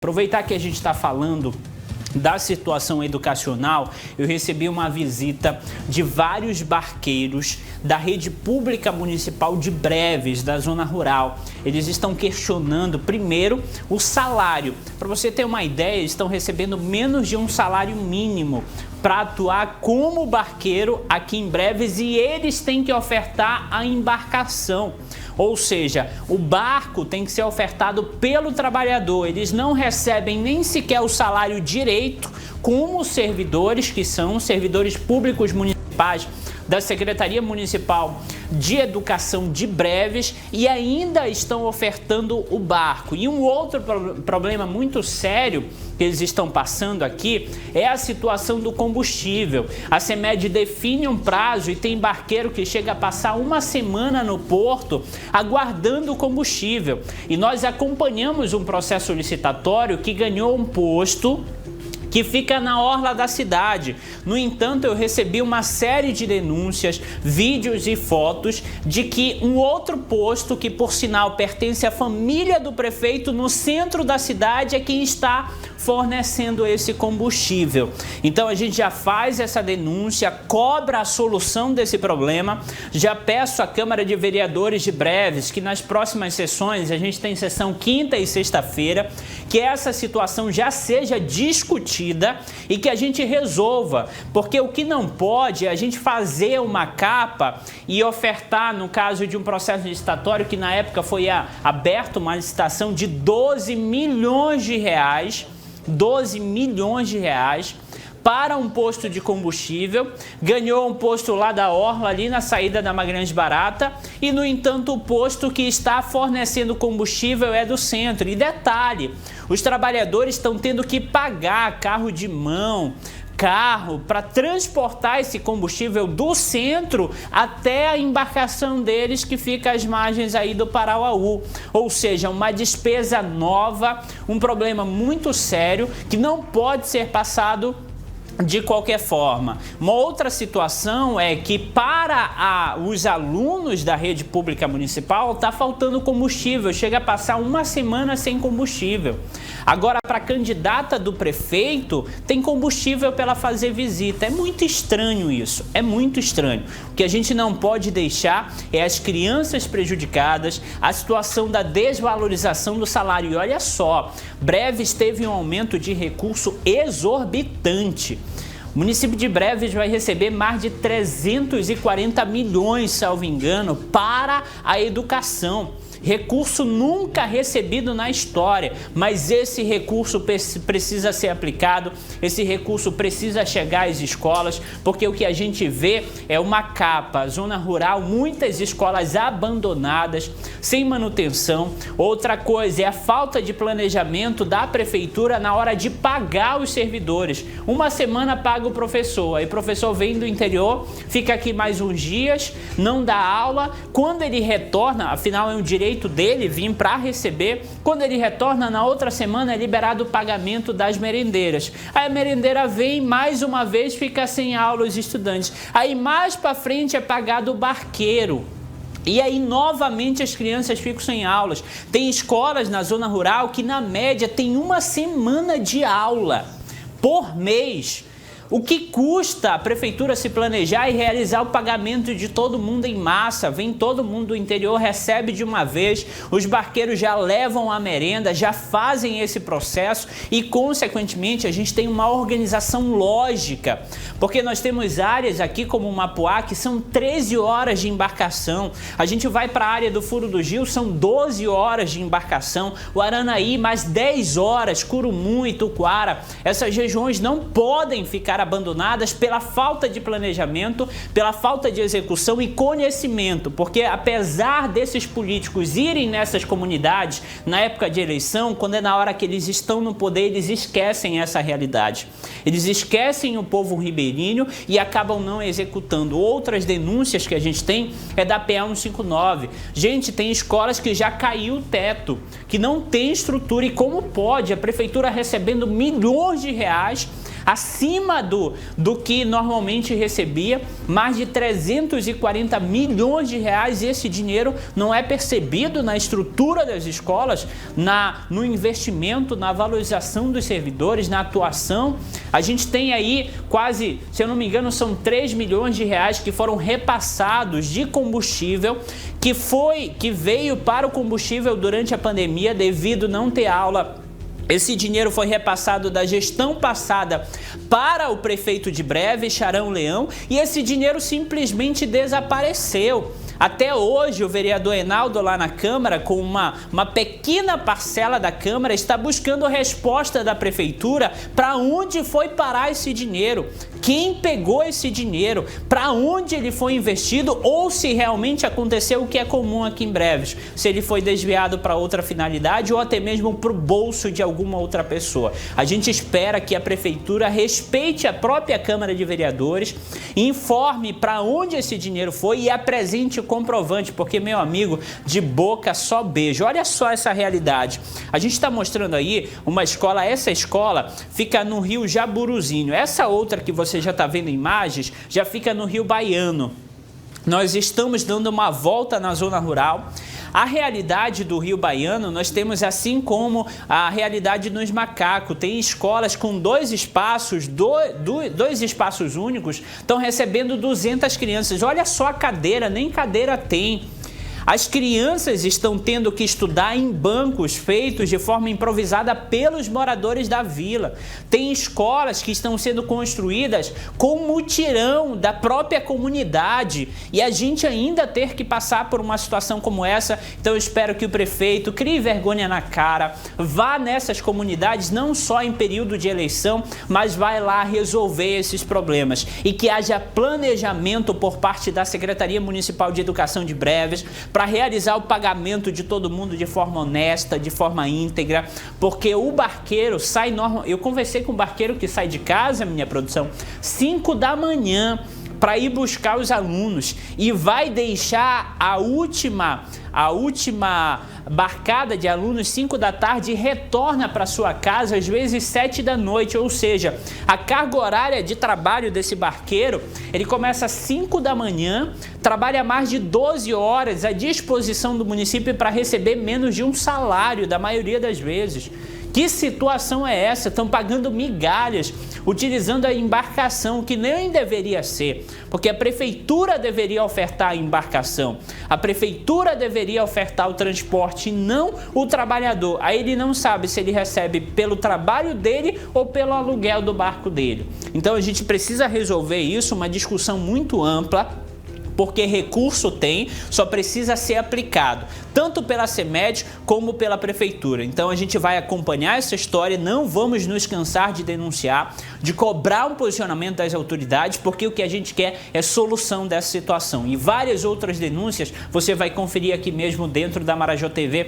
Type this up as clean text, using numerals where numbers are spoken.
Aproveitar que a gente está falando da situação educacional, eu recebi uma visita de vários barqueiros da rede pública municipal de Breves, da zona rural. Eles estão questionando, primeiro, o salário. Para você ter uma ideia, eles estão recebendo menos de um salário mínimo para atuar como barqueiro aqui em Breves e eles têm que ofertar a embarcação. Ou seja, o barco tem que ser ofertado pelo trabalhador. Eles não recebem nem sequer o salário direito, como os servidores, que são servidores públicos municipais da Secretaria Municipal de Educação de Breves, e ainda estão ofertando o barco. E um outro problema muito sério que eles estão passando aqui é a situação do combustível. A CEMED define um prazo e tem barqueiro que chega a passar uma semana no porto aguardando o combustível. E nós acompanhamos um processo licitatório que ganhou um posto que fica na orla da cidade. No entanto, eu recebi uma série de denúncias, vídeos e fotos de que um outro posto, que por sinal pertence à família do prefeito no centro da cidade, é quem está fornecendo esse combustível. Então a gente já faz essa denúncia, cobra a solução desse problema. Já peço à Câmara de Vereadores de Breves que nas próximas sessões, a gente tem sessão quinta e sexta-feira, que essa situação já seja discutida e que a gente resolva, porque o que não pode é a gente fazer uma capa e ofertar, no caso de um processo licitatório que na época foi aberto uma licitação de 12 milhões de reais, 12 milhões de reais para um posto de combustível, ganhou um posto lá da orla, ali na saída da Magalhães Barata, e no entanto o posto que está fornecendo combustível é do centro. E detalhe, os trabalhadores estão tendo que pagar carro de mão, carro para transportar esse combustível do centro até a embarcação deles, que fica às margens aí do Parauaú. Ou seja, uma despesa nova, um problema muito sério que não pode ser passado de qualquer forma. Uma outra situação é que para os alunos da rede pública municipal está faltando combustível, chega a passar uma semana sem combustível. Agora, para a candidata do prefeito, tem combustível para ela fazer visita. É muito estranho isso, é muito estranho. O que a gente não pode deixar é as crianças prejudicadas, a situação da desvalorização do salário. E olha só, Breves teve um aumento de recurso exorbitante. O município de Breves vai receber mais de 340 milhões, salvo engano, para a educação. Recurso nunca recebido na história, mas esse recurso precisa ser aplicado, esse recurso precisa chegar às escolas, porque o que a gente vê é uma capa, zona rural, muitas escolas abandonadas, sem manutenção. Outra coisa é a falta de planejamento da prefeitura na hora de pagar os servidores. Uma semana paga o professor, aí o professor vem do interior, fica aqui mais uns dias, não dá aula, quando ele retorna, afinal é um direito dele vir para receber, quando ele retorna na outra semana é liberado o pagamento das merendeiras. Aí a merendeira vem mais uma vez, fica sem aula os estudantes. Aí mais para frente é pagado o barqueiro. E aí novamente as crianças ficam sem aulas. Tem escolas na zona rural que na média tem uma semana de aula por mês. O que custa a prefeitura se planejar e realizar o pagamento de todo mundo em massa? Vem todo mundo do interior, recebe de uma vez, os barqueiros já levam a merenda, já fazem esse processo e, consequentemente, a gente tem uma organização lógica. Porque nós temos áreas aqui como Mapuá que são 13 horas de embarcação. A gente vai para a área do Furo do Gil, são 12 horas de embarcação. O Aranaí, mais 10 horas, Curumu e Tuquara. Essas regiões não podem ficar abandonadas pela falta de planejamento, pela falta de execução e conhecimento, porque apesar desses políticos irem nessas comunidades na época de eleição, quando é na hora que eles estão no poder, eles esquecem essa realidade. Eles esquecem o povo ribeirinho e acabam não executando. Outras denúncias que a gente tem é da PA 159. Gente, tem escolas que já caiu o teto, que não tem estrutura, e como pode a prefeitura recebendo milhões de reais, acima do que normalmente recebia, mais de 340 milhões de reais. E esse dinheiro não é percebido na estrutura das escolas, no investimento, na valorização dos servidores, na atuação. A gente tem aí quase, se eu não me engano, são 3 milhões de reais que foram repassados de combustível, que veio para o combustível durante a pandemia devido não ter aula. Esse dinheiro foi repassado da gestão passada para o prefeito de Breves, Charão Leão, e esse dinheiro simplesmente desapareceu. Até hoje, o vereador Enaldo lá na Câmara, com uma pequena parcela da Câmara, está buscando resposta da Prefeitura para onde foi parar esse dinheiro, quem pegou esse dinheiro, para onde ele foi investido ou se realmente aconteceu o que é comum aqui em Breves, se ele foi desviado para outra finalidade ou até mesmo para o bolso de alguma outra pessoa. A gente espera que a Prefeitura respeite a própria Câmara de Vereadores, informe para onde esse dinheiro foi e apresente o comprovante, porque, meu amigo, de boca só beijo. Olha só essa realidade. A gente está mostrando aí uma escola, essa escola fica no Rio Jaburuzinho. Essa outra que você já está vendo imagens, já fica no Rio Baiano. Nós estamos dando uma volta na zona rural. A realidade do Rio Baiano, nós temos assim como a realidade nos Macacos. Tem escolas com dois espaços únicos, estão recebendo 200 crianças. Olha só a cadeira, nem cadeira tem. As crianças estão tendo que estudar em bancos feitos de forma improvisada pelos moradores da vila. Tem escolas que estão sendo construídas com mutirão da própria comunidade e a gente ainda ter que passar por uma situação como essa. Então eu espero que o prefeito crie vergonha na cara, vá nessas comunidades não só em período de eleição, mas vai lá resolver esses problemas e que haja planejamento por parte da Secretaria Municipal de Educação de Breves para realizar o pagamento de todo mundo de forma honesta, de forma íntegra, porque o barqueiro sai normal. Eu conversei com o barqueiro que sai de casa, minha produção, 5 da manhã para ir buscar os alunos e vai deixar a última barcada de alunos 5 da tarde e retorna para sua casa às vezes 7 da noite, ou seja, a carga horária de trabalho desse barqueiro, ele começa às 5 da manhã, trabalha mais de 12 horas à disposição do município para receber menos de um salário da maioria das vezes. Que situação é essa? Estão pagando migalhas, utilizando a embarcação, que nem deveria ser, porque a prefeitura deveria ofertar a embarcação, a prefeitura deveria ofertar o transporte, não o trabalhador. Aí ele não sabe se ele recebe pelo trabalho dele ou pelo aluguel do barco dele. Então a gente precisa resolver isso, uma discussão muito ampla, porque recurso tem, só precisa ser aplicado, tanto pela CEMED como pela Prefeitura. Então a gente vai acompanhar essa história, não vamos nos cansar de denunciar, de cobrar um posicionamento das autoridades, porque o que a gente quer é solução dessa situação. E várias outras denúncias você vai conferir aqui mesmo dentro da Marajó TV.